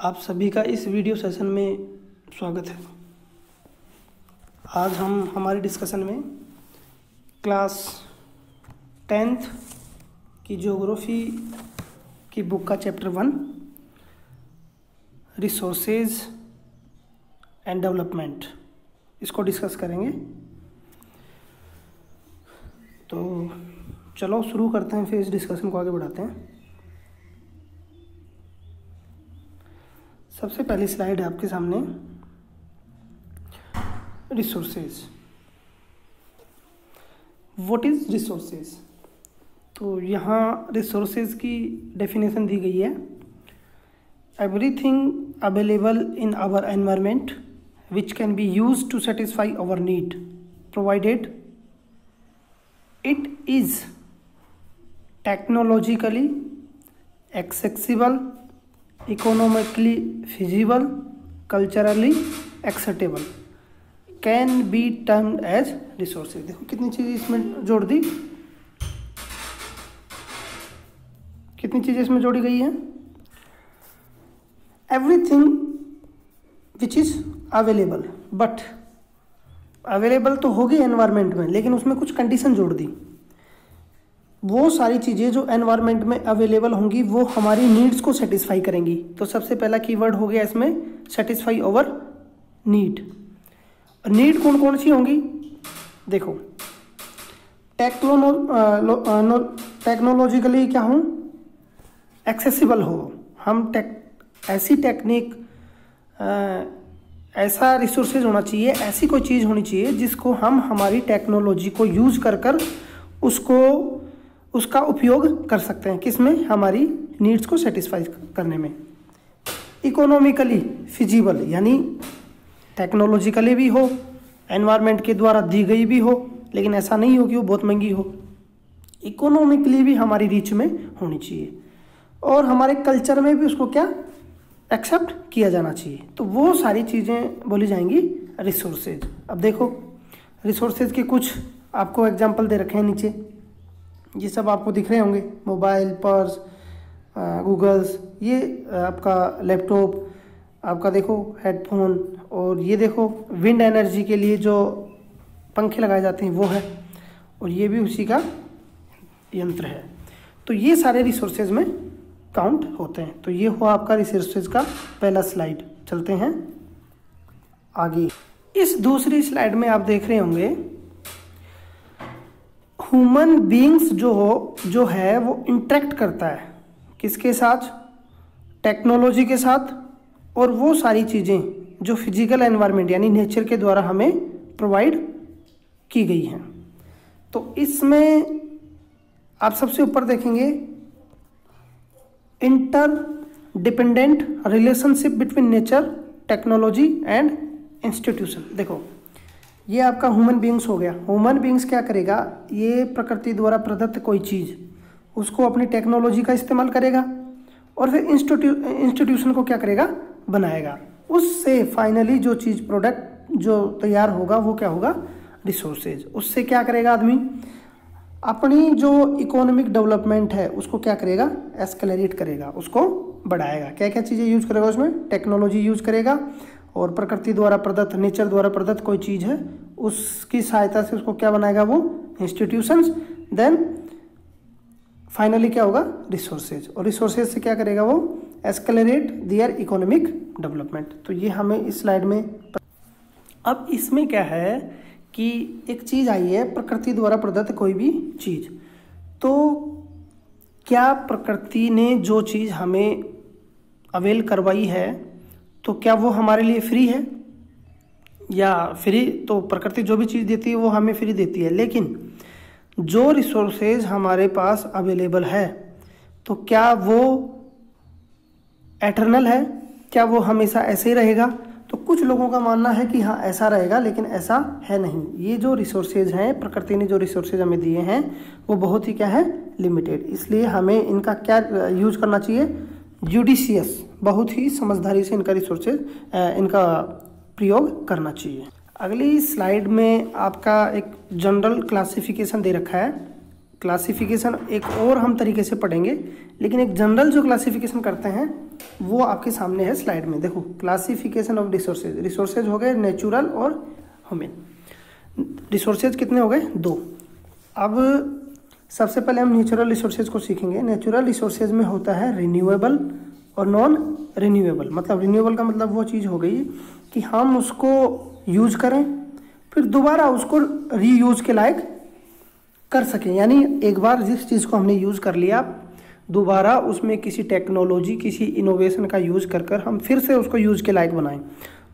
आप सभी का इस वीडियो सेशन में स्वागत है। आज हम हमारे डिस्कशन में क्लास 10th की ज्योग्राफी की बुक का चैप्टर 1 रिसोर्सेज एंड डेवलपमेंट इसको डिस्कस करेंगे। तो चलो शुरू करते हैं, फिर इस डिस्कशन को आगे बढ़ाते हैं। सबसे पहली स्लाइड है आपके सामने रिसोर्सेज। What is resources? तो यहाँ रिसोर्सेज की डेफिनेशन दी गई है, everything available in our environment which can be use to satisfy our need provided it is technologically accessible, economically feasible, culturally acceptable, can be termed as resources. देखो कितनी चीज़ें इसमें जोड़ दी, कितनी चीज़ें इसमें जोड़ी गई हैं। Everything which is available, but available तो होगी एनवायरनमेंट में, लेकिन उसमें कुछ कंडीशन जोड़ दी। वो सारी चीज़ें जो एनवायरनमेंट में अवेलेबल होंगी वो हमारी नीड्स को सेटिस्फाई करेंगी। तो सबसे पहला कीवर्ड हो गया इसमें सेटिस्फाई ओवर नीड। नीड कौन कौन सी होंगी? देखो, टेक्नोलॉजिकली क्या हूँ, एक्सेसिबल हो, हम ऐसी टेक्निक, ऐसा रिसोर्सेज होना चाहिए, ऐसी कोई चीज़ होनी चाहिए जिसको हम हमारी टेक्नोलॉजी को यूज कर उसका उपयोग कर सकते हैं। किसमें? हमारी नीड्स को सेटिस्फाई करने में। इकोनॉमिकली फिजिबल, यानी टेक्नोलॉजिकली भी हो, एनवायरनमेंट के द्वारा दी गई भी हो, लेकिन ऐसा नहीं हो कि वो बहुत महंगी हो। इकोनॉमिकली भी हमारी रीच में होनी चाहिए, और हमारे कल्चर में भी उसको क्या एक्सेप्ट किया जाना चाहिए। तो वो सारी चीज़ें बोली जाएंगी रिसोर्सेज। अब देखो, रिसोर्सेज के कुछ आपको एग्जाम्पल दे रखे हैं नीचे, ये सब आपको दिख रहे होंगे, मोबाइल, पर्स, गूगल्स, ये आपका लैपटॉप, आपका देखो हेडफोन, और ये देखो विंड एनर्जी के लिए जो पंखे लगाए जाते हैं वो है, और ये भी उसी का यंत्र है। तो ये सारे रिसोर्सेज में काउंट होते हैं। तो ये हुआ आपका रिसोर्सेज का पहला स्लाइड। चलते हैं आगे। इस दूसरी स्लाइड में आप देख रहे होंगे ह्यूमन बीइंग्स जो है वो इंटरेक्ट करता है किसके साथ? टेक्नोलॉजी के साथ, और वो सारी चीज़ें जो फिजिकल एनवायरनमेंट यानी नेचर के द्वारा हमें प्रोवाइड की गई हैं। तो इसमें आप सबसे ऊपर देखेंगे inter dependent relationship between nature, technology and institution. देखो, ये आपका ह्यूमन बीइंग्स हो गया। ह्यूमन बीइंग्स क्या करेगा, ये प्रकृति द्वारा प्रदत्त कोई चीज़ उसको अपनी टेक्नोलॉजी का इस्तेमाल करेगा, और फिर इंस्टीट्यूशन को क्या करेगा, बनाएगा। उससे फाइनली जो चीज़ प्रोडक्ट जो तैयार होगा वो क्या होगा, रिसोर्सेज। उससे क्या करेगा आदमी, अपनी जो इकोनॉमिक डेवलपमेंट है उसको क्या करेगा, एस्केलेरेट करेगा, उसको बढ़ाएगा। क्या क्या चीज़ें यूज करेगा उसमें? टेक्नोलॉजी यूज करेगा, और प्रकृति द्वारा प्रदत्त, नेचर द्वारा प्रदत्त कोई चीज़ है उसकी सहायता से उसको क्या बनाएगा, वो इंस्टीट्यूशंस। देन फाइनली क्या होगा, रिसोर्सेज। और रिसोर्सेज से क्या करेगा वो, एस्केलेरेट दियर इकोनॉमिक डेवलपमेंट। तो ये हमें इस स्लाइड में। अब इसमें क्या है कि एक चीज़ आई है, प्रकृति द्वारा प्रदत्त कोई भी चीज़। तो क्या प्रकृति ने जो चीज़ हमें अवेल करवाई है तो क्या वो हमारे लिए फ्री है? या फ्री तो प्रकृति जो भी चीज़ देती है वो हमें फ्री देती है, लेकिन जो रिसोर्सेज हमारे पास अवेलेबल है तो क्या वो एटर्नल है? क्या वो हमेशा ऐसे ही रहेगा? तो कुछ लोगों का मानना है कि हाँ ऐसा रहेगा, लेकिन ऐसा है नहीं। ये जो रिसोर्सेज हैं, प्रकृति ने जो रिसोर्सेज हमें दिए हैं वो बहुत ही क्या है, लिमिटेड। इसलिए हमें इनका क्या यूज करना चाहिए, जुडिशियस, बहुत ही समझदारी से इनका रिसोर्सेज इनका प्रयोग करना चाहिए। अगली स्लाइड में आपका एक जनरल क्लासिफिकेशन दे रखा है क्लासिफिकेशन एक और हम तरीके से पढ़ेंगे, लेकिन एक जनरल जो क्लासिफिकेशन करते हैं वो आपके सामने है स्लाइड में। देखो, क्लासिफिकेशन ऑफ रिसोर्सेज, रिसोर्सेज हो गए नेचुरल और ह्यूमन। रिसोर्सेज कितने हो गए? 2। अब सबसे पहले हम नेचुरल रिसोर्सेज को सीखेंगे। नेचुरल रिसोर्सेज में होता है रिन्यूएबल और नॉन रिन्यूएबल। मतलब रिन्यूएबल का मतलब वो चीज़ हो गई कि हम उसको यूज करें फिर दोबारा उसको रीयूज के लायक कर सकें, यानी एक बार जिस चीज़ को हमने यूज़ कर लिया दोबारा उसमें किसी टेक्नोलॉजी, किसी इनोवेशन का यूज़ कर कर हम फिर से उसको यूज़ के लायक बनाएं,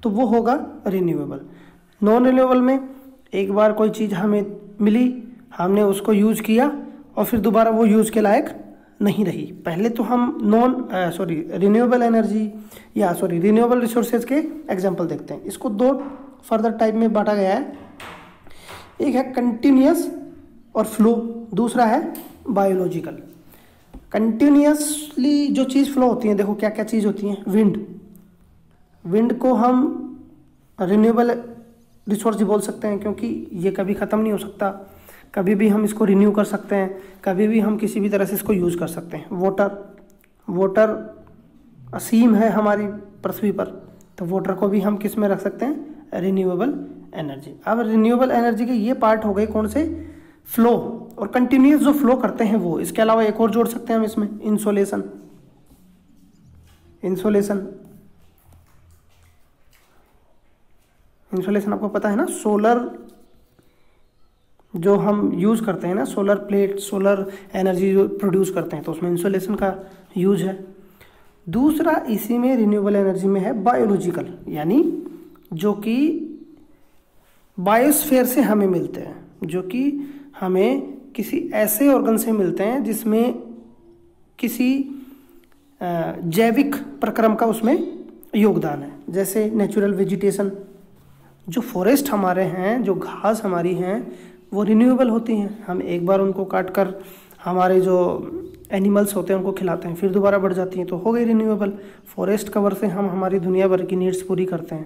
तो वो होगा रिन्यूएबल। नॉन रिन्यूएबल में एक बार कोई चीज़ हमें मिली, हमने उसको यूज़ किया और फिर दोबारा वो यूज़ के लायक नहीं रही। पहले तो हम रिन्यूएबल एनर्जी या रिन्यूएबल रिसोर्सेज के एग्जांपल देखते हैं। इसको 2 फर्दर टाइप में बांटा गया है। एक है कंटिन्यूअस और फ्लो, दूसरा है बायोलॉजिकल। कंटिन्यूअसली जो चीज़ फ्लो होती है, देखो क्या क्या चीज़ होती है। विंड को हम रिन्यूएबल रिसोर्स बोल सकते हैं क्योंकि ये कभी ख़त्म नहीं हो सकता, कभी भी हम इसको रिन्यू कर सकते हैं, कभी भी हम किसी भी तरह से इसको यूज़ कर सकते हैं। वाटर असीम है हमारी पृथ्वी पर, तो वाटर को भी हम किस में रख सकते हैं? Renewable energy. अब रिन्यूएबल एनर्जी के ये पार्ट हो गए कौन से? फ्लो और कंटिन्यूअस जो फ्लो करते हैं वो। इसके अलावा एक और जोड़ सकते हैं हम इसमें, इंसोलेशन। इंसोलेशन आपको पता है ना, सोलर जो हम यूज़ करते हैं ना, सोलर प्लेट, सोलर एनर्जी जो प्रोड्यूस करते हैं, तो उसमें इंसोलेशन का यूज है। दूसरा इसी में रिन्यूएबल एनर्जी में है बायोलॉजिकल, यानी जो कि बायोस्फीयर से हमें मिलते हैं, जो कि हमें किसी ऐसे ऑर्गन से मिलते हैं जिसमें किसी जैविक प्रक्रम का उसमें योगदान है। जैसे नेचुरल वेजिटेशन, जो फॉरेस्ट हमारे हैं, जो घास हमारी हैं, वो रिन्यूएबल होती हैं। हम एक बार उनको काट कर हमारे जो एनिमल्स होते हैं उनको खिलाते हैं, फिर दोबारा बढ़ जाती हैं, तो हो गई रिन्यूएबल। फॉरेस्ट कवर से हम हमारी दुनिया भर की नीड्स पूरी करते हैं,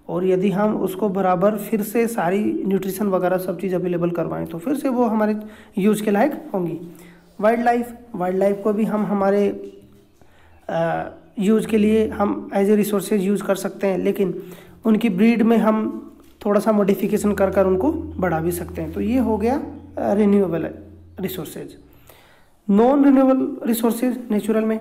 और यदि हम उसको बराबर फिर से सारी न्यूट्रिशन वगैरह सब चीज़ अवेलेबल करवाएं तो फिर से वो हमारे यूज़ के लायक होंगी। वाइल्ड लाइफ को भी हम हमारे यूज़ के लिए हम एज ए रिसोर्सेज यूज़ कर सकते हैं, लेकिन उनकी ब्रीड में हम थोड़ा सा मॉडिफिकेशन कर कर उनको बढ़ा भी सकते हैं। तो ये हो गया renewable resources. Non renewable resources natural में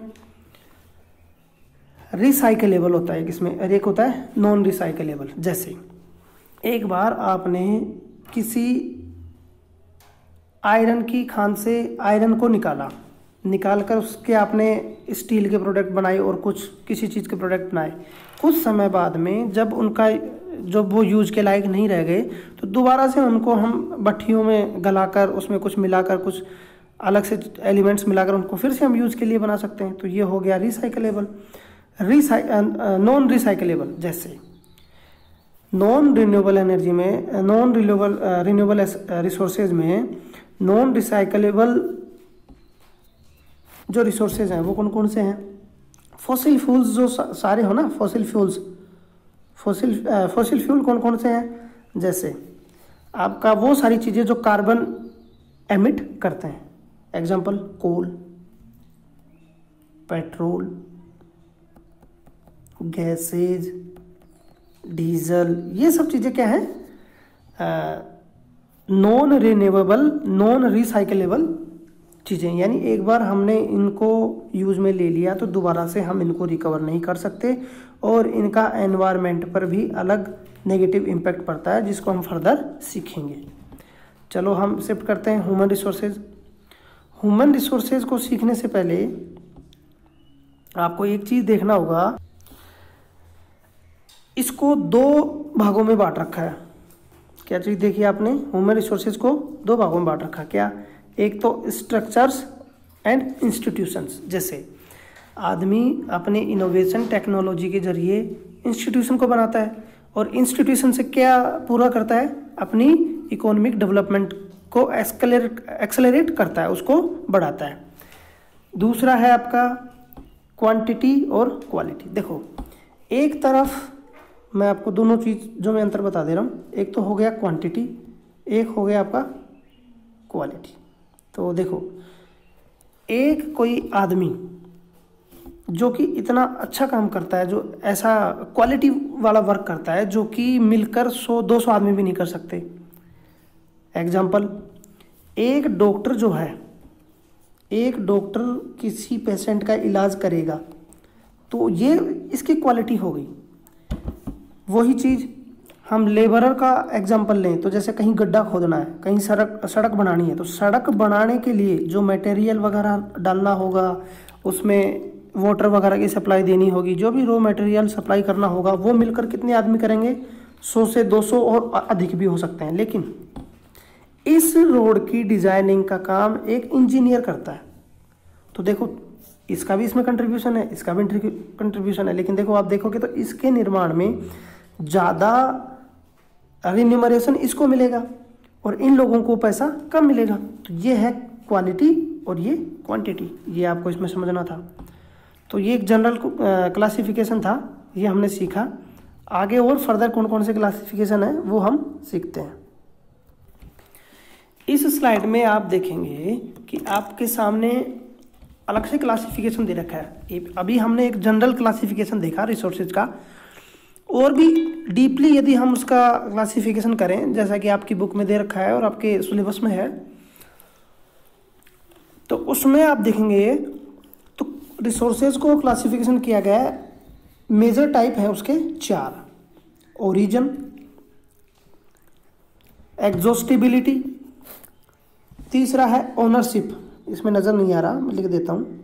रिसाइकलेबल होता है, किसमें? एक होता है नॉन रिसाइकलेबल। जैसे एक बार आपने किसी आयरन की खान से आयरन को निकाल कर उसके आपने स्टील के प्रोडक्ट बनाए और कुछ किसी चीज़ के प्रोडक्ट बनाए। कुछ समय बाद में जब वो यूज के लायक नहीं रह गए, तो दोबारा से उनको हम भट्टियों में गलाकर उसमें कुछ मिलाकर, कुछ अलग से एलिमेंट्स मिलाकर उनको फिर से हम यूज़ के लिए बना सकते हैं। तो ये हो गया रिसाइकलेबल। नॉन रिसाइकलेबल, जैसे नॉन रिन्यूएबल एनर्जी में, रिन्यूएबल रिसोर्सेज में नॉन रिसाइकलेबल जो रिसोर्सेज हैं वो कौन कौन से हैं? फॉसिल फ्यूल्स जो सारे हो ना, फॉसिल फ्यूल कौन कौन से हैं? जैसे आपका वो सारी चीज़ें जो कार्बन एमिट करते हैं, एग्जांपल कोल, पेट्रोल, गैसेज, डीजल, ये सब चीज़ें क्या हैं? नॉन रिन्यूएबल, नॉन रिसाइकलेबल चीज़ें। यानी एक बार हमने इनको यूज़ में ले लिया तो दोबारा से हम इनको रिकवर नहीं कर सकते, और इनका एनवायरनमेंट पर भी अलग नेगेटिव इम्पैक्ट पड़ता है, जिसको हम फर्दर सीखेंगे। चलो हम शिफ्ट करते हैं ह्यूमन रिसोर्सेज। ह्यूमन रिसोर्सेज को सीखने से पहले आपको एक चीज़ देखना होगा, इसको 2 भागों में बांट रखा है। क्या चीज़ देखी आपने? ह्यूमन रिसोर्सेज को 2 भागों में बांट रखा। क्या? एक तो स्ट्रक्चर्स एंड इंस्टीट्यूशंस। जैसे आदमी अपने इनोवेशन टेक्नोलॉजी के जरिए इंस्टीट्यूशन को बनाता है, और इंस्टीट्यूशन से क्या पूरा करता है? अपनी इकोनॉमिक डेवलपमेंट को एक्सेलरेट करता है, उसको बढ़ाता है। दूसरा है आपका क्वांटिटी और क्वालिटी। देखो, एक तरफ मैं आपको दोनों चीज़ जो मैं अंतर बता दे रहा हूँ, एक तो हो गया क्वांटिटी, एक हो गया आपका क्वालिटी। तो देखो, एक कोई आदमी जो कि इतना अच्छा काम करता है, जो ऐसा क्वालिटी वाला वर्क करता है जो कि मिलकर 100-200 आदमी भी नहीं कर सकते। एग्जाम्पल, एक डॉक्टर जो है, एक डॉक्टर किसी पेशेंट का इलाज करेगा तो ये इसकी क्वालिटी हो गई। वही चीज़ हम लेबरर का एग्जाम्पल लें तो जैसे कहीं गड्ढा खोदना है, कहीं सड़क बनानी है, तो सड़क बनाने के लिए जो मटेरियल वगैरह डालना होगा, उसमें वाटर वगैरह की सप्लाई देनी होगी, जो भी रॉ मटेरियल सप्लाई करना होगा, वो मिलकर कितने आदमी करेंगे? 100 से 200 और अधिक भी हो सकते हैं। लेकिन इस रोड की डिजाइनिंग का काम एक इंजीनियर करता है। तो देखो, इसका भी इसमें कंट्रीब्यूशन है, इसका भी कंट्रीब्यूशन है। लेकिन देखो, आप देखोगे तो इसके निर्माण में ज़्यादा रिन्यूमरेशन इसको मिलेगा और इन लोगों को पैसा कम मिलेगा। तो ये है क्वालिटी और ये क्वांटिटी, ये आपको इसमें समझना था। तो ये एक जनरल क्लासिफिकेशन था, ये हमने सीखा। आगे और फर्दर कौन कौन से क्लासिफिकेशन है वो हम सीखते हैं। इस स्लाइड में आप देखेंगे कि आपके सामने अलग से क्लासिफिकेशन दे रखा है। अभी हमने एक जनरल क्लासिफिकेशन देखा रिसोर्सेज का, और भी डीपली यदि हम उसका क्लासिफिकेशन करें, जैसा कि आपकी बुक में दे रखा है और आपके सिलेबस में है, तो उसमें आप देखेंगे तो रिसोर्सेज को क्लासिफिकेशन किया गया है। मेजर टाइप है उसके 4: ओरिजिन, एग्जॉस्टिबिलिटी, तीसरा है ओनरशिप, इसमें नज़र नहीं आ रहा, मैं लिख देता हूँ,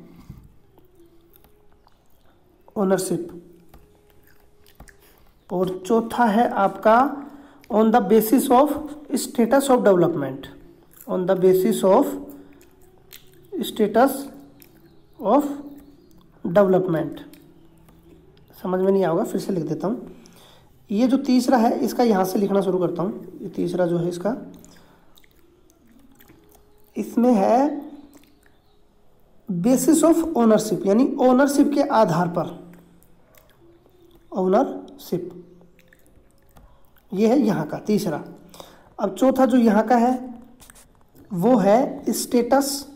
ओनरशिप, और चौथा है आपका on the basis of status of development, on the basis of status of development. समझ में नहीं आएगा, फिर से लिख देता हूँ। ये जो तीसरा है इसका यहाँ से लिखना शुरू करता हूँ। ये तीसरा जो है इसका, इसमें है बेसिस ऑफ ओनरशिप, यानी ओनरशिप के आधार पर, ओनरशिप, ये है यहाँ का तीसरा। अब चौथा जो यहाँ का है वो है स्टेटस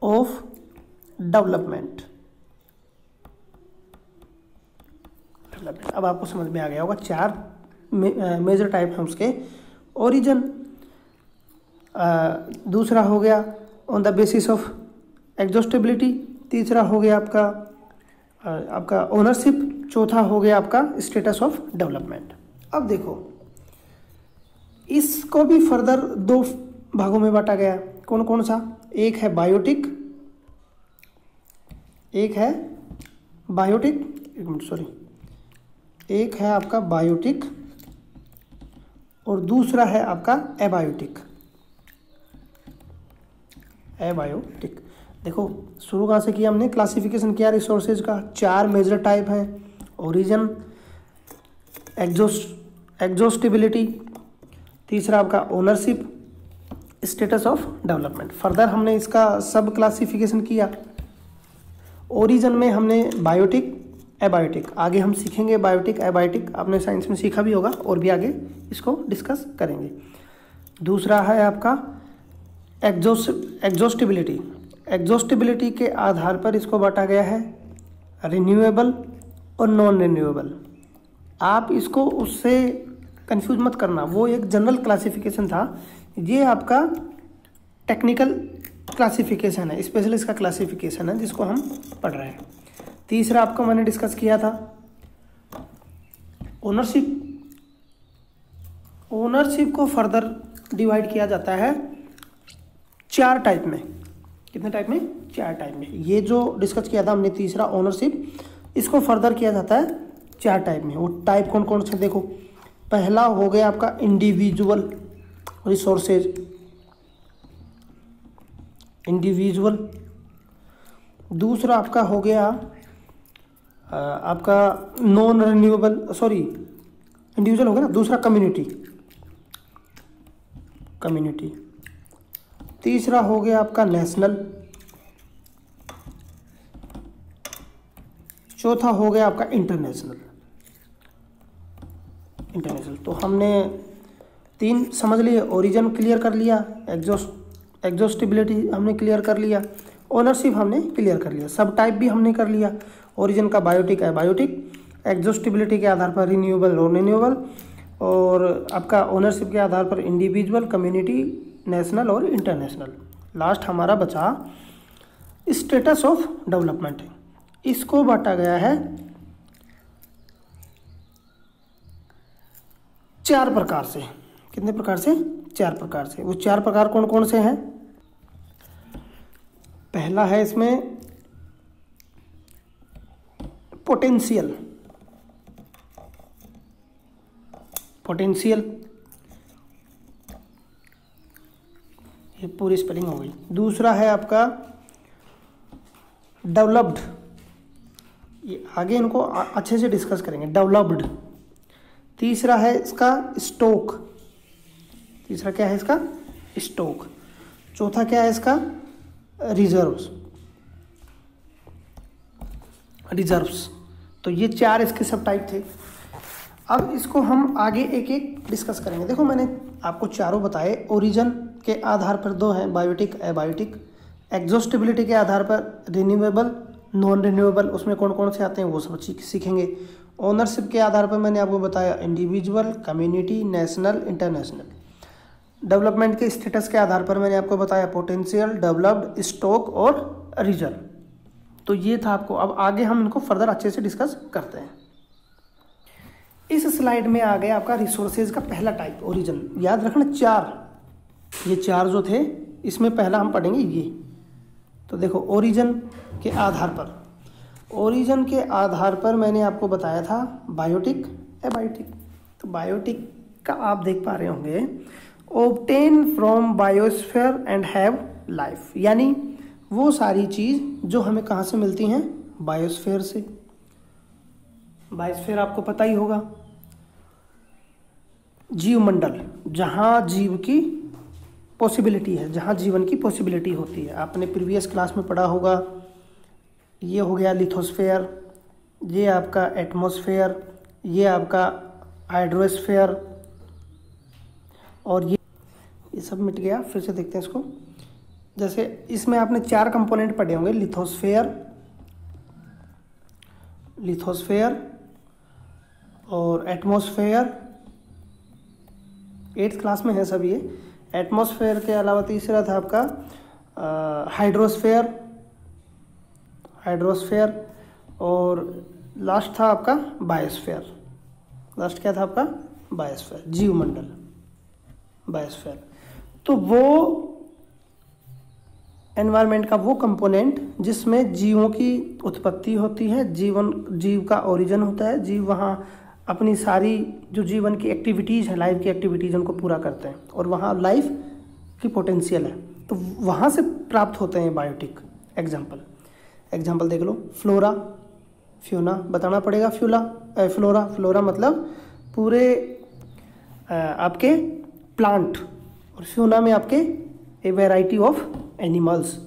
ऑफ डेवलपमेंट। अब आपको समझ में आ गया होगा, 4 मेजर टाइप हैं उसके। ओरिजिन, दूसरा हो गया on the basis of exhaustibility, तीसरा हो गया आपका ओनरशिप, चौथा हो गया आपका स्टेटस ऑफ डेवलपमेंट। अब देखो, इसको भी फर्दर 2 भागों में बांटा गया। कौन कौन सा? एक है बायोटिक, एक है एक है आपका बायोटिक और दूसरा है आपका एबायोटिक। देखो, शुरू कहाँ से किया हमने? क्लासिफिकेशन किया रिसोर्सेज का। 4 मेजर टाइप हैं: ओरिजिन, एग्जॉस्टिबिलिटी, तीसरा आपका ownership, status of development. Further हमने इसका सब क्लासिफिकेशन किया। ओरिजिन में हमने बायोटिक, एबायोटिक, आगे हम सीखेंगे बायोटिक, एबायोटिक, आपने साइंस में सीखा भी होगा और भी आगे इसको डिस्कस करेंगे। दूसरा है आपका एग्जॉस्टिबिलिटी। एग्जॉस्टिबिलिटी के आधार पर इसको बांटा गया है रिन्यूएबल और नॉन रिन्यूएबल। आप इसको उससे कंफ्यूज मत करना, वो एक जनरल क्लासिफिकेशन था, ये आपका टेक्निकल क्लासिफिकेशन है, स्पेशलिस्ट का क्लासिफिकेशन है जिसको हम पढ़ रहे हैं। तीसरा आपको मैंने डिस्कस किया था ओनरशिप। ओनरशिप को फर्दर डिवाइड किया जाता है 4 टाइप में। कितने टाइप में? 4 टाइप में। ये जो डिस्कस किया था हमने तीसरा ओनरशिप, इसको फर्दर किया जाता है 4 टाइप में। वो टाइप कौन कौन से? देखो, पहला हो गया आपका इंडिविजुअल रिसोर्सेज, इंडिविजुअल। दूसरा आपका हो गया आपका नॉन रिन्यूएबल, सॉरी इंडिविजुअल हो गया ना। दूसरा कम्युनिटी। तीसरा हो गया आपका नेशनल। चौथा हो गया आपका इंटरनेशनल। तो हमने 3 समझ लिए, ओरिजिन क्लियर कर लिया, एग्जॉस्टिबिलिटी हमने क्लियर कर लिया, ओनरशिप हमने क्लियर कर लिया, सब टाइप भी हमने कर लिया, ओरिजिन का बायोटिक है बायोटिक, एग्जॉस्टिबिलिटी के आधार पर रिन्यूएबल नॉन रिन्यूएबल, और आपका ओनरशिप के आधार पर इंडिविजुअल, कम्युनिटी, नेशनल और इंटरनेशनल। लास्ट हमारा बचा स्टेटस ऑफ डेवलपमेंट। इसको बांटा गया है 4 प्रकार से। कितने प्रकार से? 4 प्रकार से। वो 4 प्रकार कौन कौन से हैं? पहला है इसमें पोटेंशियल, ये पूरी स्पेलिंग हो गई। दूसरा है आपका डेवलप्ड, ये आगे इनको अच्छे से डिस्कस करेंगे, डेवलप्ड। तीसरा है इसका स्टॉक, तीसरा क्या है इसका? स्टॉक। चौथा क्या है इसका? रिजर्व्स। तो ये 4 इसके सब टाइप थे। अब इसको हम आगे एक एक डिस्कस करेंगे। देखो मैंने आपको चारों बताए, ओरिजिन के आधार पर 2 हैं, बायोटिक, एबायोटिक। एग्जॉस्टिबिलिटी के आधार पर रिन्यूएबल, नॉन रिन्यूएबल, उसमें कौन कौन से आते हैं वो सब सीखेंगे। ओनरशिप के आधार पर मैंने आपको बताया individual, community, national, international. Development के स्टेटस के आधार पर मैंने आपको बताया पोटेंशियल, डेवलप्ड, स्टॉक और रिजर्व। तो ये था आपको। अब आगे हम इनको फर्दर अच्छे से डिस्कस करते हैं। इस स्लाइड में आ गया आपका रिसोर्सेज का पहला टाइप, ओरिजिन। याद रखना 4, ये 4 जो थे इसमें पहला हम पढ़ेंगे ये। तो देखो ओरिजिन के आधार पर, ओरिजिन के आधार पर मैंने आपको बताया था बायोटिक, एबायोटिक। तो बायोटिक का आप देख पा रहे होंगे, obtain from biosphere and have life, यानी वो सारी चीज़ जो हमें कहाँ से मिलती हैं? बायोस्फीयर से। बायोस्फीयर आपको पता ही होगा, जीवमंडल, जहाँ जीव की पॉसिबिलिटी है, जहाँ जीवन की पॉसिबिलिटी होती है। आपने प्रीवियस क्लास में पढ़ा होगा, ये हो गया लिथोस्फेयर, ये आपका एटमॉस्फेयर, ये आपका हाइड्रोस्फेयर, और ये सब मिट गया। फिर से देखते हैं इसको। जैसे इसमें आपने 4 कंपोनेंट पढ़े होंगे, लिथोस्फेयर और एटमॉस्फेयर। 8th क्लास में है सब ये। एटमॉस्फेयर के अलावा तीसरा था आपका हाइड्रोस्फेयर, और लास्ट था आपका बायोस्फेयर। लास्ट क्या था आपका? बायोस्फेयर, जीवमंडल, बायोस्फेयर। तो वो एनवायरनमेंट का वो कंपोनेंट जिसमें जीवों की उत्पत्ति होती है, जीव का ओरिजिन होता है, जीव वहाँ अपनी सारी जो जीवन की एक्टिविटीज़ हैं, लाइफ की एक्टिविटीज़, उनको पूरा करते हैं, और वहाँ लाइफ की पोटेंशियल है, तो वहाँ से प्राप्त होते हैं बायोटिक। एग्जाम्पल देख लो, फ्लोरा, फ्यूना, बताना पड़ेगा। फ्लोरा मतलब पूरे आपके प्लांट, और फ्यूना में आपके ए variety of animals,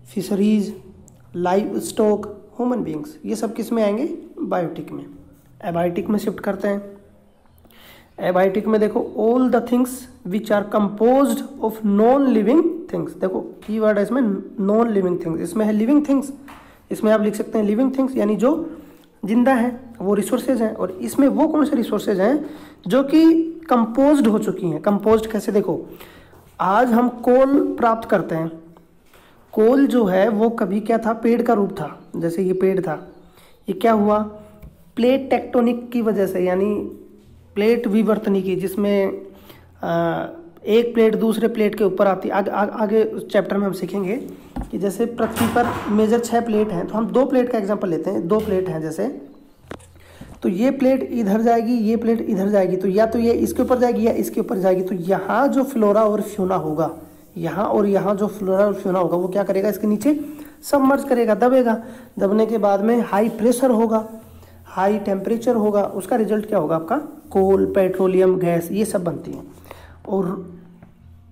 fisheries, live stock, human beings. ये सब किस में आएंगे? बायोटिक में। एबायोटिक में शिफ्ट करते हैं। एबायोटिक में देखो, all the things which are composed of non living things. देखो कीवर्ड है इसमें, नॉन लिविंग थिंग्स। इसमें है लिविंग थिंग्स, इसमें आप लिख सकते हैं लिविंग थिंग्स, यानी जो जिंदा है, वो रिसोर्सेज हैं। और इसमें वो कौन से रिसोर्सेज हैं जो कि कंपोज्ड हो चुकी हैं। कंपोज्ड कैसे? देखो, आज हम कोल प्राप्त करते हैं। कोल जो है वो कभी क्या था? पेड़ का रूप था। जैसे ये पेड़ था, ये क्या हुआ? प्लेट टेक्टोनिक की वजह से, यानी प्लेट विवर्तनी की, जिसमें एक प्लेट दूसरे प्लेट के ऊपर आती। आगे उस चैप्टर में हम सीखेंगे कि जैसे पृथ्वी पर मेजर 6 प्लेट हैं, तो हम 2 प्लेट का एग्जांपल लेते हैं। 2 प्लेट हैं जैसे, तो ये प्लेट इधर जाएगी, ये प्लेट इधर जाएगी, तो या तो ये इसके ऊपर जाएगी या इसके ऊपर जाएगी। तो यहाँ जो फ्लोरा और फ्यूना होगा, यहाँ और यहाँ जो फ्लोरा और फ्यूना होगा, वो क्या करेगा? इसके नीचे सबमर्ज करेगा, दबेगा। दबने के बाद में हाई प्रेशर होगा, हाई टेम्परेचर होगा। उसका रिजल्ट क्या होगा? आपका कोल, पेट्रोलियम, गैस, ये सब बनती हैं। और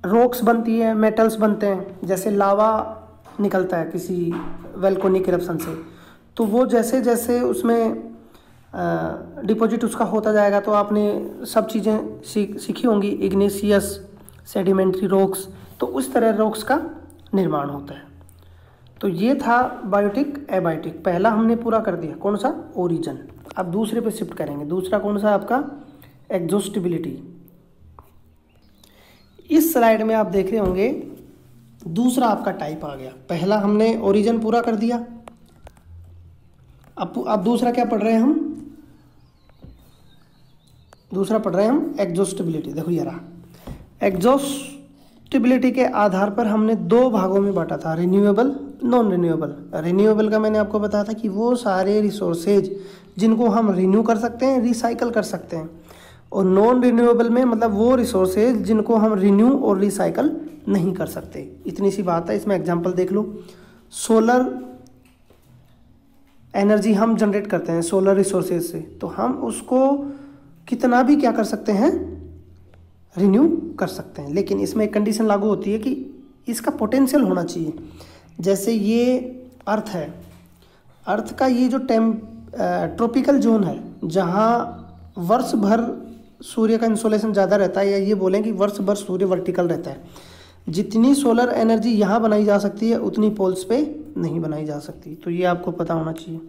रॉक्स बनती है, मेटल्स बनते हैं। जैसे लावा निकलता है किसी वोल्केनिक इरप्शन से, तो वो जैसे जैसे उसमें डिपॉजिट उसका होता जाएगा। तो आपने सब चीज़ें सीखी होंगी, इग्नेशियस, सेडिमेंट्री रॉक्स, तो उस तरह रॉक्स का निर्माण होता है। तो ये था बायोटिक एबायोटिक, पहला हमने पूरा कर दिया, कौन सा, ओरिजिन। अब दूसरे पे शिफ्ट करेंगे। दूसरा कौन सा आपका, एग्जॉस्टिबिलिटी। इस स्लाइड में आप देख रहे होंगे दूसरा आपका टाइप आ गया। पहला हमने ओरिजिन पूरा कर दिया, अब दूसरा क्या पढ़ रहे हैं हम, दूसरा पढ़ रहे हैं हम एग्जॉस्टिबिलिटी। देखो ये रहा, एग्जॉस्टिबिलिटी के आधार पर हमने दो भागों में बांटा था, रिन्यूएबल, नॉन रिन्यूएबल। रिन्यूएबल का मैंने आपको बताया था कि वो सारे रिसोर्सेज जिनको हम रिन्यू कर सकते हैं, रिसाइकल कर सकते हैं, और नॉन रिन्यूएबल में मतलब वो रिसोर्सेज जिनको हम रिन्यू और रिसाइकल नहीं कर सकते। इतनी सी बात है। इसमें एग्जांपल देख लो, सोलर एनर्जी हम जनरेट करते हैं सोलर रिसोर्सेज से, तो हम उसको कितना भी क्या कर सकते हैं, रिन्यू कर सकते हैं। लेकिन इसमें एक कंडीशन लागू होती है कि इसका पोटेंशियल होना चाहिए। जैसे ये अर्थ है, अर्थ का ये जो ट्रॉपिकल जोन है, जहाँ वर्ष भर सूर्य का इंसोलेशन ज़्यादा रहता है, या ये बोलें कि वर्ष भर सूर्य वर्टिकल रहता है, जितनी सोलर एनर्जी यहाँ बनाई जा सकती है उतनी पोल्स पे नहीं बनाई जा सकती। तो ये आपको पता होना चाहिए।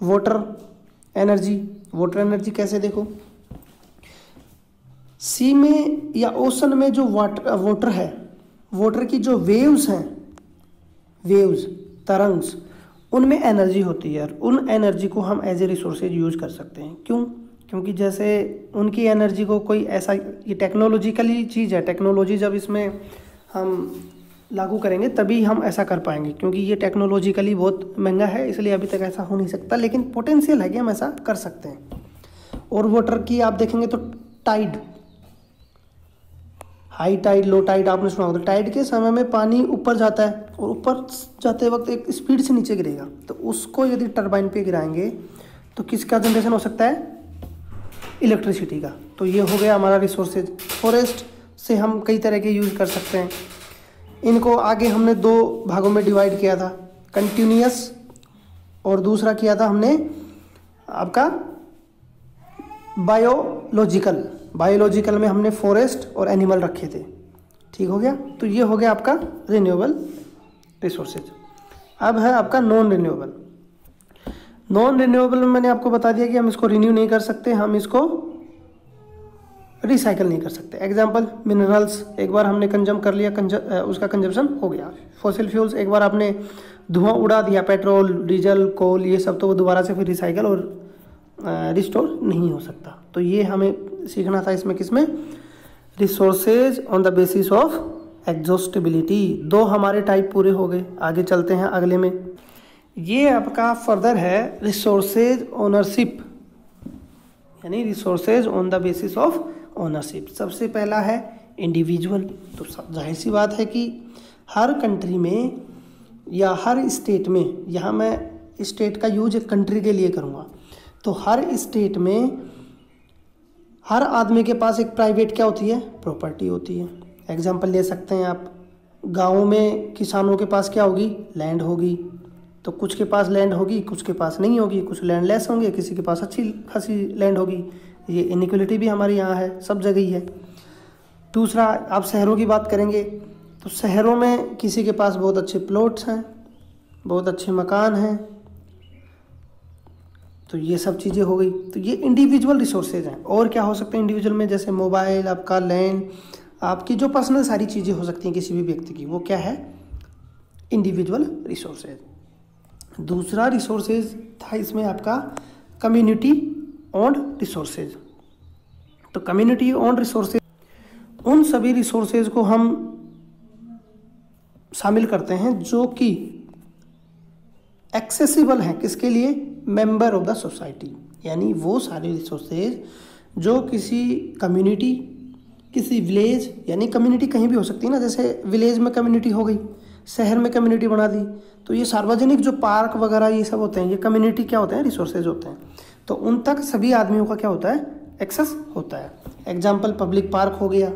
वाटर एनर्जी, वाटर एनर्जी कैसे, देखो सी में या ओशन में जो वाटर है, वाटर की जो वेव्स हैं, वेव्स, तरंग्स, उनमें एनर्जी होती है, और उन एनर्जी को हम एज ए रिसोर्सेज यूज कर सकते हैं। क्यों, क्योंकि जैसे उनकी एनर्जी को कोई ऐसा, ये टेक्नोलॉजिकली चीज़ है, टेक्नोलॉजी जब इसमें हम लागू करेंगे तभी हम ऐसा कर पाएंगे, क्योंकि ये टेक्नोलॉजिकली बहुत महंगा है, इसलिए अभी तक ऐसा हो नहीं सकता, लेकिन पोटेंशियल है कि हम ऐसा कर सकते हैं। और वाटर की आप देखेंगे तो tide, high tide, low tide आपने सुना होगा। टाइड के समय में पानी ऊपर जाता है और ऊपर जाते वक्त एक स्पीड से नीचे गिरेगा, तो उसको यदि टरबाइन पे गिराएंगे तो किसका जनरेशन हो सकता है, इलेक्ट्रिसिटी का। तो ये हो गया हमारा रिसोर्सेज। फॉरेस्ट से हम कई तरह के यूज़ कर सकते हैं। इनको आगे हमने दो भागों में डिवाइड किया था, कंटिन्यूअस, और दूसरा किया था हमने आपका बायोलॉजिकल। बायोलॉजिकल में हमने फॉरेस्ट और एनिमल रखे थे, ठीक हो गया। तो ये हो गया आपका रिन्यूएबल रिसोर्सेज। अब है आपका नॉन रिन्यूएबल। नॉन रिन्यूएबल में मैंने आपको बता दिया कि हम इसको रिन्यू नहीं कर सकते, हम इसको रिसाइकल नहीं कर सकते। एग्जांपल, मिनरल्स एक बार हमने कंज्यूम कर लिया, उसका कंजम्पशन हो गया। फॉसिल फ्यूल्स एक बार आपने धुआं उड़ा दिया, पेट्रोल, डीजल, कोल, ये सब तो वो दोबारा से फिर रिसाइकल और रिस्टोर नहीं हो सकता। तो ये हमें सीखना था इसमें, किसमें, resources on the basis of exhaustibility. दो हमारे टाइप पूरे हो गए। आगे चलते हैं अगले में। ये आपका फर्दर है रिसोर्सेज ओनरशिप, यानी resources on the basis of ownership. सबसे पहला है इंडिविजुअल। तो जाहिर सी बात है कि हर कंट्री में या हर स्टेट में, यहाँ मैं स्टेट का यूज एक कंट्री के लिए करूँगा, तो हर स्टेट में हर आदमी के पास एक प्राइवेट क्या होती है, प्रॉपर्टी होती है। एग्जांपल ले सकते हैं आप, गाँव में किसानों के पास क्या होगी, लैंड होगी। तो कुछ के पास लैंड होगी, कुछ के पास नहीं होगी, कुछ लैंड लेस होंगे, किसी के पास अच्छी खासी लैंड होगी। ये इनइक्वलिटी भी हमारे यहाँ है, सब जगह ही है। दूसरा, आप शहरों की बात करेंगे तो शहरों में किसी के पास बहुत अच्छे प्लॉट्स हैं, बहुत अच्छे मकान हैं, तो ये सब चीज़ें हो गई। तो ये इंडिविजुअल रिसोर्सेज हैं। और क्या हो सकते हैं इंडिविजुअल में, जैसे मोबाइल, आपका लैंड, आपकी जो पर्सनल सारी चीज़ें हो सकती हैं किसी भी व्यक्ति की, वो क्या है, इंडिविजुअल रिसोर्सेज। दूसरा रिसोर्सेज था इसमें आपका कम्युनिटी ओन्ड रिसोर्सेज। तो कम्युनिटी ओन्ड रिसोर्सेज, उन सभी रिसोर्सेज को हम शामिल करते हैं जो कि एक्सेसिबल हैं, किसके लिए, मेंबर ऑफ द सोसाइटी। यानी वो सारे रिसोर्सेज जो किसी कम्युनिटी, किसी विलेज, यानी कम्युनिटी कहीं भी हो सकती है ना, जैसे विलेज में कम्युनिटी हो गई, शहर में कम्युनिटी बना दी, तो ये सार्वजनिक जो पार्क वगैरह ये सब होते हैं, ये कम्युनिटी क्या होते हैं, रिसोर्सेज होते हैं। तो उन तक सभी आदमियों का क्या होता है, एक्सेस होता है। एग्जाम्पल, पब्लिक पार्क हो गया,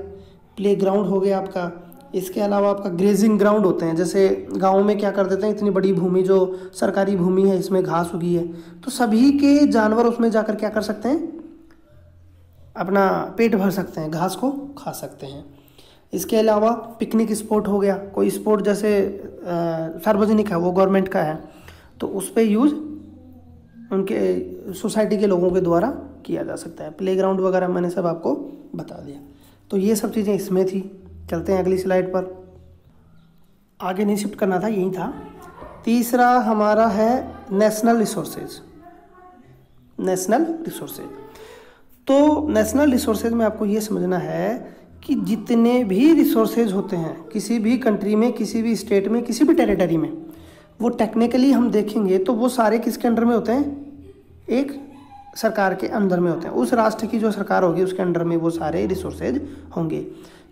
प्ले ग्राउंड हो गया आपका, इसके अलावा आपका ग्रेजिंग ग्राउंड होते हैं, जैसे गाँव में क्या कर देते हैं, इतनी बड़ी भूमि जो सरकारी भूमि है इसमें घास उगी है, तो सभी के जानवर उसमें जाकर क्या कर सकते हैं, अपना पेट भर सकते हैं, घास को खा सकते हैं। इसके अलावा पिकनिक स्पॉट हो गया, कोई स्पॉट जैसे सार्वजनिक है, वो गवर्नमेंट का है, तो उस पर यूज़ उनके सोसाइटी के लोगों के द्वारा किया जा सकता है। प्लेग्राउंड वगैरह मैंने सब आपको बता दिया। तो ये सब चीज़ें इसमें थी। चलते हैं अगली स्लाइड पर। आगे नहीं शिफ्ट करना था, यही था। तीसरा हमारा है नेशनल रिसोर्सेज। नेशनल रिसोर्सेज, तो नेशनल रिसोर्सेज में आपको ये समझना है कि जितने भी रिसोर्सेज होते हैं किसी भी कंट्री में, किसी भी स्टेट में, किसी भी टेरिटरी में, वो टेक्निकली हम देखेंगे तो वो सारे किसके अंडर में होते हैं, एक सरकार के अंदर में होते हैं। उस राष्ट्र की जो सरकार होगी उसके अंडर में वो सारे रिसोर्सेज होंगे।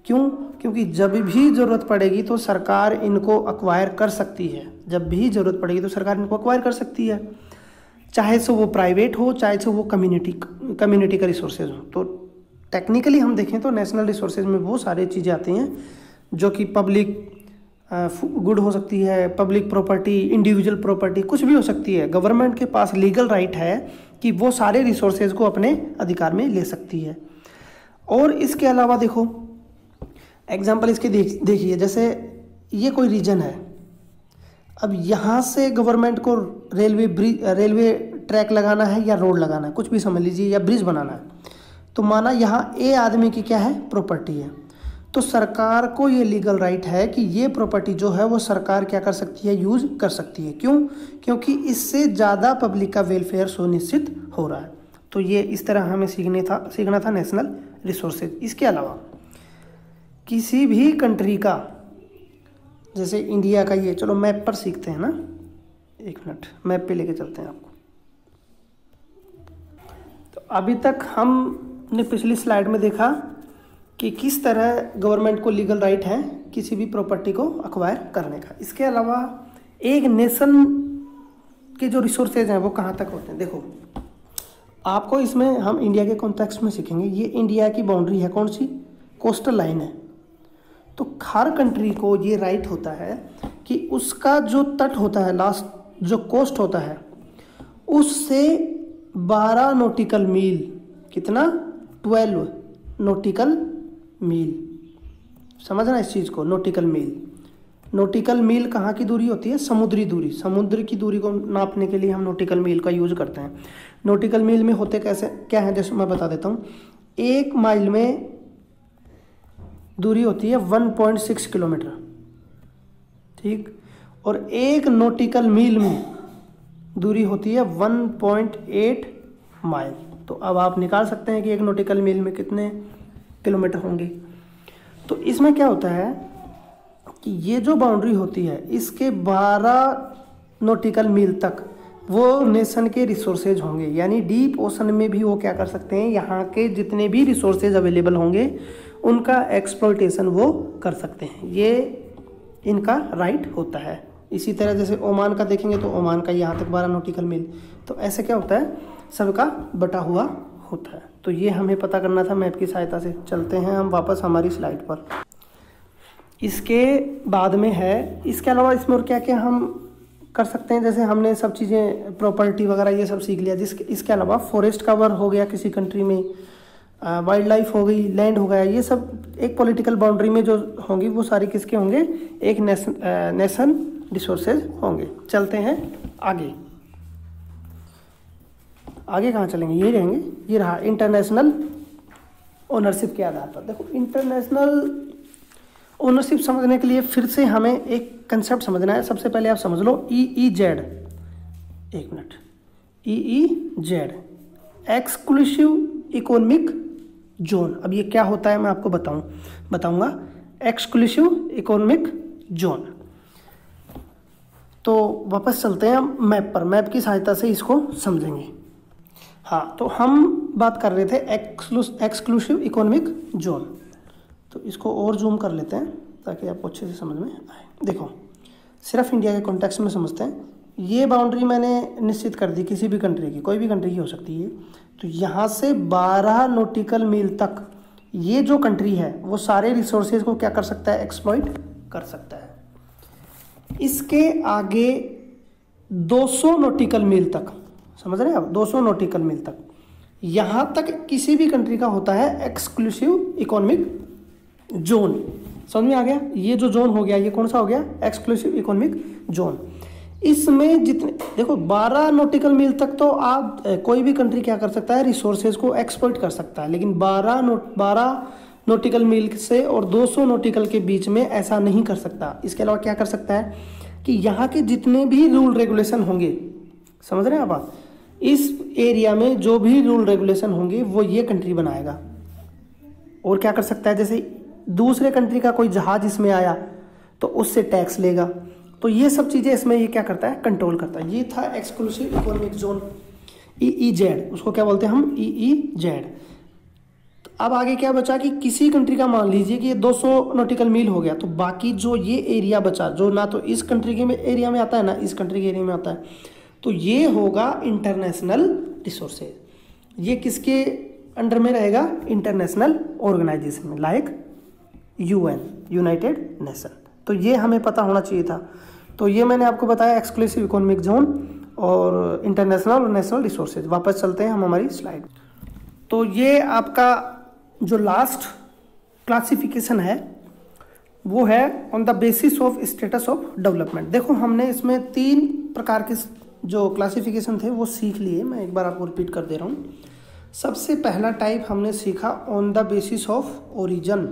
क्यों? क्योंकि जब भी ज़रूरत पड़ेगी तो सरकार इनको अक्वायर कर सकती है। जब भी ज़रूरत पड़ेगी तो सरकार इनको अक्वायर कर सकती है, चाहे से वो प्राइवेट हो, चाहे से वो कम्युनिटी का रिसोर्सेज हो। तो टेक्निकली हम देखें तो नेशनल रिसोर्सेज में वो सारी चीज़ें आती हैं जो कि पब्लिक गुड हो सकती है, पब्लिक प्रॉपर्टी, इंडिविजुअल प्रॉपर्टी, कुछ भी हो सकती है। गवर्नमेंट के पास लीगल राइट है कि वो सारे रिसोर्सेज को अपने अधिकार में ले सकती है। और इसके अलावा देखो एग्जाम्पल इसके देखिए, जैसे ये कोई रीजन है, अब यहाँ से गवर्नमेंट को रेलवे ट्रैक लगाना है या रोड लगाना है, कुछ भी समझ लीजिए, या ब्रिज बनाना है, तो माना यहाँ ए आदमी की क्या है, प्रॉपर्टी है, तो सरकार को ये लीगल राइट है कि ये प्रॉपर्टी जो है वो सरकार क्या कर सकती है, यूज कर सकती है। क्यों? क्योंकि इससे ज़्यादा पब्लिक का वेलफेयर सुनिश्चित हो रहा है। तो ये इस तरह हमें सीखना था नेशनल रिसोर्सेज। इसके अलावा किसी भी कंट्री का, जैसे इंडिया का, ये चलो मैप पर सीखते हैं ना, एक मिनट मैप पे लेके चलते हैं आपको। तो अभी तक हमने पिछली स्लाइड में देखा कि किस तरह गवर्नमेंट को लीगल राइट है किसी भी प्रॉपर्टी को अक्वायर करने का। इसके अलावा एक नेशन के जो रिसोर्सेज हैं वो कहाँ तक होते हैं, देखो आपको इसमें हम इंडिया के कॉन्टेक्स्ट में सीखेंगे। ये इंडिया की बाउंड्री है, कौन सी, कोस्टल लाइन है। तो हर कंट्री को ये राइट होता है कि उसका जो तट होता है, लास्ट जो कोस्ट होता है, उससे 12 नॉटिकल मील, कितना, 12 नॉटिकल मील, समझना इस चीज़ को, नॉटिकल मील। नॉटिकल मील कहाँ की दूरी होती है, समुद्री दूरी। समुद्र की दूरी को नापने के लिए हम नॉटिकल मील का यूज करते हैं। नॉटिकल मील में होते कैसे क्या है, जैसे मैं बता देता हूँ। 1 माइल में दूरी होती है 1.6 किलोमीटर, ठीक, और 1 नॉटिकल मील में दूरी होती है 1.8 माइल। तो अब आप निकाल सकते हैं कि 1 नॉटिकल मील में कितने किलोमीटर होंगे। तो इसमें क्या होता है कि ये जो बाउंड्री होती है इसके 12 नॉटिकल मील तक वो नेशन के रिसोर्सेज होंगे, यानी डीप ओशन में भी वो क्या कर सकते हैं, यहाँ के जितने भी रिसोर्सेज अवेलेबल होंगे उनका एक्सप्लॉयटेशन वो कर सकते हैं। ये इनका राइट होता है। इसी तरह जैसे ओमान का देखेंगे तो ओमान का यहाँ तक 12 नॉटिकल मील। तो ऐसे क्या होता है, सबका बटा हुआ होता है। तो ये हमें पता करना था मैप की सहायता से। चलते हैं हम वापस हमारी स्लाइड पर। इसके बाद में है, इसके अलावा इसमें और क्या क्या हम कर सकते हैं, जैसे हमने सब चीज़ें प्रॉपर्टी वगैरह ये सब सीख लिया। इसके अलावा फॉरेस्ट कवर हो गया किसी कंट्री में, वाइल्ड लाइफ हो गई, लैंड हो गया, ये सब एक पॉलिटिकल बाउंड्री में जो होंगी वो सारी किसके होंगे, एक नेशन रिसोर्सेज होंगे। चलते हैं आगे। आगे कहाँ चलेंगे, ये रहेंगे, ये रहा इंटरनेशनल ओनरशिप के आधार पर। देखो इंटरनेशनल ओनरशिप समझने के लिए फिर से हमें एक कंसेप्ट समझना है। सबसे पहले आप समझ लो EEZ, एक minute, EEZ exclusive economic zone. अब ये क्या होता है मैं आपको बताऊंगा। Exclusive economic zone. तो वापस चलते हैं हम मैप पर, मैप की सहायता से इसको समझेंगे। हाँ, तो हम बात कर रहे थे एक्सक्लूसिव इकोनॉमिक जोन। तो इसको और जूम कर लेते हैं ताकि आपको अच्छे से समझ में आए। देखो सिर्फ इंडिया के कॉन्टेक्स्ट में समझते हैं। ये बाउंड्री मैंने निश्चित कर दी किसी भी कंट्री की, कोई भी कंट्री की हो सकती है। तो यहाँ से 12 नॉटिकल मील तक ये जो कंट्री है वो सारे रिसोर्सेज को क्या कर सकता है, एक्सप्लॉइट कर सकता है। इसके आगे 200 नॉटिकल मील तक, समझ रहे हैं आप, 200 नॉटिकल मील तक, यहाँ तक किसी भी कंट्री का होता है एक्सक्लूसिव इकोनॉमिक जोन। समझ में आ गया? ये जो जोन हो गया ये कौन सा हो गया, एक्सक्लूसिव इकोनॉमिक जोन। इसमें जितने देखो 12 नॉटिकल मील तक तो आप कोई भी कंट्री क्या कर सकता है, रिसोर्सेज को एक्सप्लॉइट कर सकता है, लेकिन 12 नॉटिकल मील से और 200 नॉटिकल के बीच में ऐसा नहीं कर सकता। इसके अलावा क्या कर सकता है कि यहाँ के जितने भी रूल रेगुलेशन होंगे, समझ रहे हैं आप, इस एरिया में जो भी रूल रेगुलेशन होंगे वो ये कंट्री बनाएगा। और क्या कर सकता है, जैसे दूसरे कंट्री का कोई जहाज इसमें आया तो उससे टैक्स लेगा, तो ये सब चीज़ें इसमें ये क्या करता है, कंट्रोल करता है। ये था एक्सक्लूसिव इकोनॉमिक जोन, EEZ, उसको क्या बोलते हैं हम, EEZ। तो अब आगे क्या बचा कि किसी कंट्री का मान लीजिए कि ये 200 नॉटिकल मील हो गया, तो बाकी जो ये एरिया बचा, जो ना तो इस कंट्री के एरिया में आता है ना इस कंट्री के एरिया में आता है, तो ये होगा इंटरनेशनल रिसोर्सेज। ये किसके अंडर में रहेगा, इंटरनेशनल ऑर्गेनाइजेशन में, लाइक UN, यूनाइटेड नेशन। तो ये हमें पता होना चाहिए था। तो ये मैंने आपको बताया एक्सक्लूसिव इकोनॉमिक जोन और इंटरनेशनल और नेशनल रिसोर्सेज। वापस चलते हैं हम हमारी स्लाइड। तो ये आपका जो लास्ट क्लासिफिकेशन है वो है on the basis of status of development. देखो हमने इसमें 3 प्रकार के जो क्लासिफिकेशन थे वो सीख लिए, मैं एक बार आपको रिपीट कर दे रहा हूँ। सबसे पहला टाइप हमने सीखा on the basis of origin.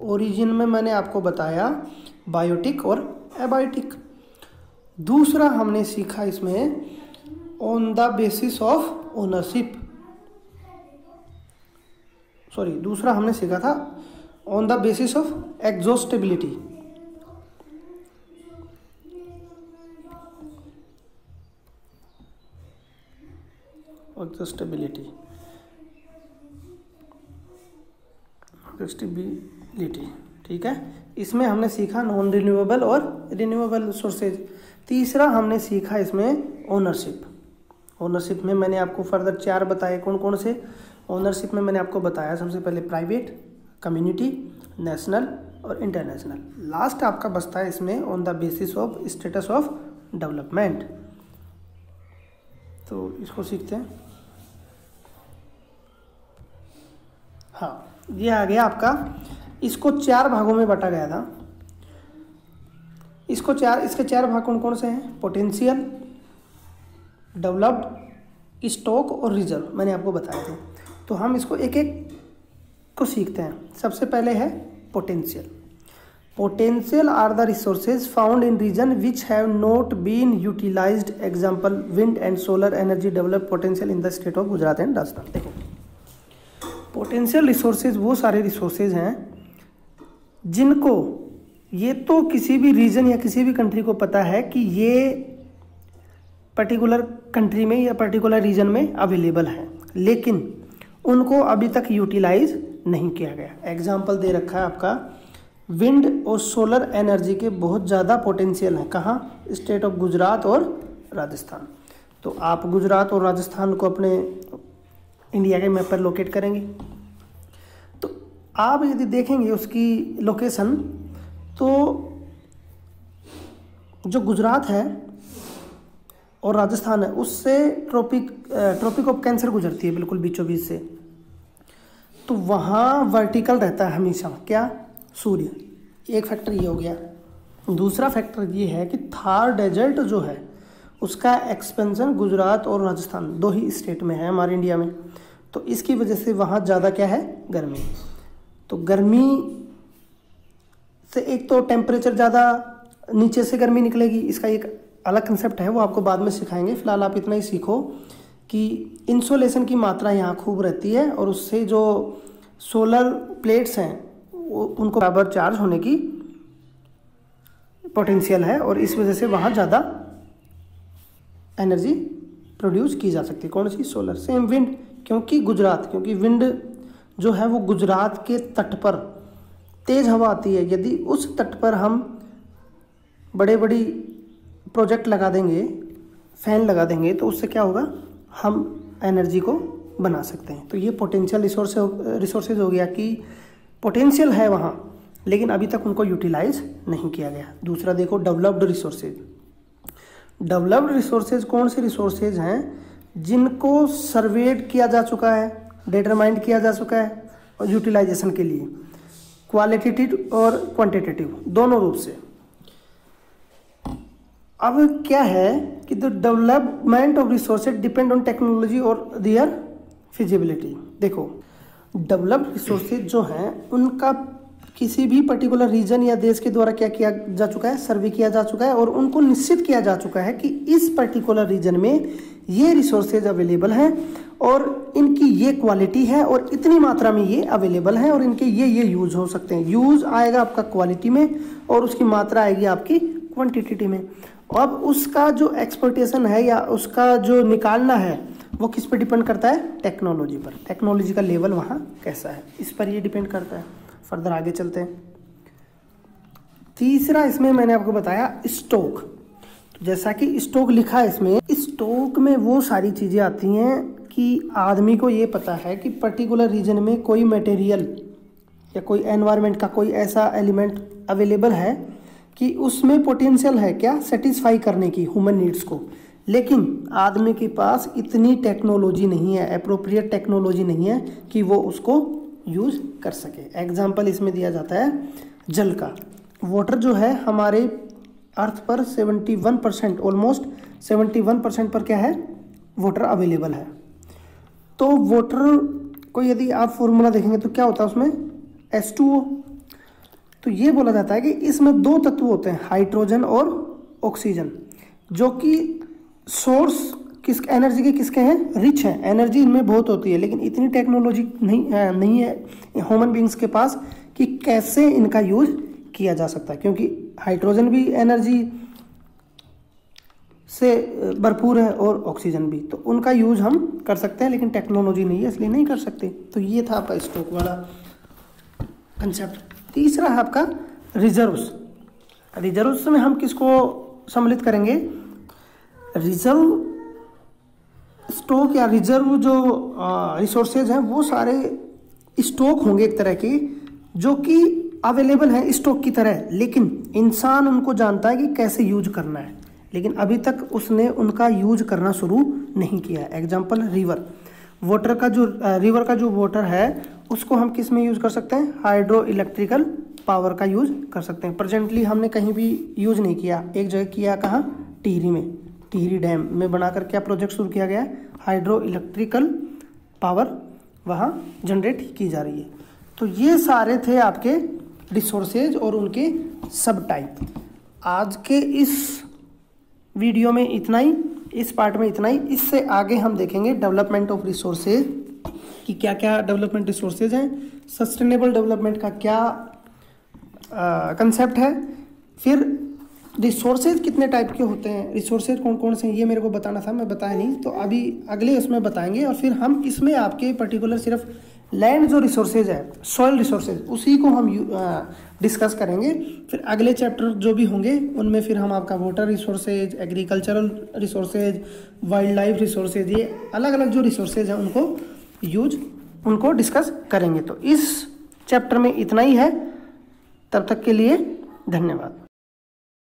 Origin में मैंने आपको बताया बायोटिक और एबायोटिक। दूसरा हमने सीखा इसमें on the basis of ownership, sorry दूसरा हमने सीखा था ऑन द बेसिस ऑफ एग्जॉस्टेबिलिटी। ठीक है। इसमें हमने सीखा नॉन रिन्यूएबल और रिन्यूएबल सोर्सेज। तीसरा हमने सीखा इसमें ओनरशिप। ओनरशिप में मैंने आपको फर्दर 4 बताए, कौन कौन से। ओनरशिप में मैंने आपको बताया सबसे पहले प्राइवेट, कम्युनिटी, नेशनल और इंटरनेशनल। लास्ट आपका बचता है इसमें on the basis of status of development. तो इसको सीखते हैं। हाँ, ये आ गया आपका। इसको 4 भागों में बांटा गया था। इसके 4 भाग कौन कौन से हैं, पोटेंशियल, डेवलप्ड, स्टॉक और रिजर्व, मैंने आपको बताए थे। तो हम इसको एक एक को सीखते हैं। सबसे पहले है potential. Potential are the resources found in region which have not been utilised. Example wind and solar energy develop potential in the state of Gujarat and Rajasthan. देखो पोटेंशियल रिसोर्सेज वो सारे रिसोर्सेज हैं जिनको ये तो किसी भी रीजन या किसी भी कंट्री को पता है कि ये पर्टिकुलर कंट्री में या पर्टिकुलर रीजन में अवेलेबल है, लेकिन उनको अभी तक यूटिलाइज नहीं किया गया। एग्जाम्पल दे रखा है आपका, विंड और सोलर एनर्जी के बहुत ज़्यादा पोटेंशियल है। कहाँ, स्टेट ऑफ गुजरात और राजस्थान। तो आप गुजरात और राजस्थान को अपने इंडिया के मैप पर लोकेट करेंगे, तो आप यदि देखेंगे उसकी लोकेशन, तो जो गुजरात है और राजस्थान है उससे ट्रॉपिक ऑफ कैंसर गुजरती है बिल्कुल बीचों बीच से। तो वहाँ वर्टिकल रहता है हमेशा, क्या, सूर्य। एक फैक्टर ये हो गया। दूसरा फैक्टर ये है कि थार डेजर्ट जो है उसका एक्सपेंशन गुजरात और राजस्थान 2 ही स्टेट में है हमारे इंडिया में। तो इसकी वजह से वहाँ ज़्यादा क्या है, गर्मी। तो गर्मी से एक तो टेम्परेचर ज़्यादा नीचे से गर्मी निकलेगी, इसका एक अलग कंसेप्ट है, वो आपको बाद में सिखाएंगे। फिलहाल आप इतना ही सीखो कि इंसोलेशन की मात्रा यहाँ खूब रहती है और उससे जो सोलर प्लेट्स हैं उनको बराबर चार्ज होने की पोटेंशियल है और इस वजह से वहाँ ज़्यादा एनर्जी प्रोड्यूस की जा सकती है। कौन सी, सोलर। सेम विंड, क्योंकि विंड जो है वो गुजरात के तट पर तेज़ हवा आती है। यदि उस तट पर हम बड़ी प्रोजेक्ट लगा देंगे, फैन लगा देंगे, तो उससे क्या होगा, हम एनर्जी को बना सकते हैं। तो ये पोटेंशियल रिसोर्सेज हो गया कि पोटेंशियल है वहाँ, लेकिन अभी तक उनको यूटिलाइज नहीं किया गया। दूसरा देखो डेवलप्ड रिसोर्सेज। डेवलप्ड रिसोर्सेज कौन से रिसोर्सेज हैं? जिनको सर्वेड किया जा चुका है, डिटरमाइंड किया जा चुका है और यूटिलाइजेशन के लिए क्वालिटेटिव और क्वांटिटेटिव दोनों रूप से। अब क्या है कि the development of resources depend on technology और देयर फिजिबिलिटी। देखो डेवलप्ड रिसोर्सेज जो हैं उनका किसी भी पर्टिकुलर रीजन या देश के द्वारा क्या किया जा चुका है, सर्वे किया जा चुका है और उनको निश्चित किया जा चुका है कि इस पर्टिकुलर रीजन में ये रिसोर्सेज अवेलेबल हैं और इनकी ये क्वालिटी है और इतनी मात्रा में ये अवेलेबल हैं और इनके ये यूज हो सकते हैं। यूज आएगा आपका क्वालिटी में और उसकी मात्रा आएगी आपकी क्वांटिटी में। अब उसका जो एक्सप्लॉयटेशन है या उसका जो निकालना है वो किस पे डिपेंड करता है? टेक्नोलॉजी पर। टेक्नोलॉजी का लेवल वहाँ कैसा है इस पर ये डिपेंड करता है। फर्दर आगे चलते हैं। तीसरा इसमें मैंने आपको बताया स्टॉक। तो जैसा कि स्टॉक लिखा है इसमें, स्टॉक में वो सारी चीज़ें आती हैं कि आदमी को ये पता है कि पर्टिकुलर रीजन में कोई मटेरियल या कोई एनवायरनमेंट का कोई ऐसा एलिमेंट अवेलेबल है कि उसमें पोटेंशियल है क्या सेटिस्फाई करने की ह्यूमन नीड्स को, लेकिन आदमी के पास इतनी टेक्नोलॉजी नहीं है, अप्रोप्रिएट टेक्नोलॉजी नहीं है कि वो उसको यूज कर सके। एग्जाम्पल इसमें दिया जाता है जल का। वाटर जो है हमारे अर्थ पर 71% ऑलमोस्ट 71% पर क्या है? वाटर अवेलेबल है। तो वाटर को यदि आप फॉर्मूला देखेंगे तो क्या होता है उसमें? H2O। तो ये बोला जाता है कि इसमें दो तत्व होते हैं, हाइड्रोजन और ऑक्सीजन, जो कि सोर्स किस एनर्जी के किसके हैं? रिच है। एनर्जी इनमें बहुत होती है लेकिन इतनी टेक्नोलॉजी नहीं है ह्यूमन बींग्स के पास कि कैसे इनका यूज किया जा सकता है, क्योंकि हाइड्रोजन भी एनर्जी से भरपूर है और ऑक्सीजन भी, तो उनका यूज हम कर सकते हैं लेकिन टेक्नोलॉजी नहीं है इसलिए नहीं कर सकते। तो ये था आपका स्टॉक वाला कंसेप्ट। तीसरा है आपका रिजर्व्स। रिजर्व्स में हम किसको सम्मिलित करेंगे? रिजर्व स्टॉक या रिजर्व जो रिसोर्सेज हैं वो सारे स्टॉक होंगे एक तरह के, जो कि अवेलेबल हैं स्टॉक की तरह, लेकिन इंसान उनको जानता है कि कैसे यूज करना है, लेकिन अभी तक उसने उनका यूज करना शुरू नहीं किया है। Example river. वाटर का जो रिवर का जो वाटर है उसको हम किस में यूज कर सकते हैं? हाइड्रो इलेक्ट्रिकल पावर का यूज कर सकते हैं। प्रेजेंटली हमने कहीं भी यूज नहीं किया, एक जगह किया, कहाँ? टिहरी में, टिहरी डैम में बनाकर क्या प्रोजेक्ट शुरू किया गया है? हाइड्रो इलेक्ट्रिकल पावर वहाँ जनरेट की जा रही है। तो ये सारे थे आपके रिसोर्सेज और उनके सब टाइप। आज के इस वीडियो में इतना ही, इस पार्ट में इतना ही। इससे आगे हम देखेंगे डेवलपमेंट ऑफ रिसोर्सेज कि क्या क्या डेवलपमेंट रिसोर्सेज हैं, सस्टेनेबल डेवलपमेंट का क्या कंसेप्ट है, फिर रिसोर्सेज कितने टाइप के होते हैं, रिसोर्सेज कौन कौन से हैं ये मेरे को बताना था, मैं बताया नहीं, तो अभी अगले उसमें बताएंगे। और फिर हम इसमें आपके पर्टिकुलर सिर्फ लैंड जो रिसोर्सेज है, सॉइल रिसोर्सेज, उसी को हम डिस्कस करेंगे। फिर अगले चैप्टर जो भी होंगे उनमें फिर हम आपका water resources, agricultural resources, wild life resources, ये अलग अलग जो रिसोर्सेज हैं उनको डिस्कस करेंगे। तो इस चैप्टर में इतना ही है। तब तक के लिए धन्यवाद।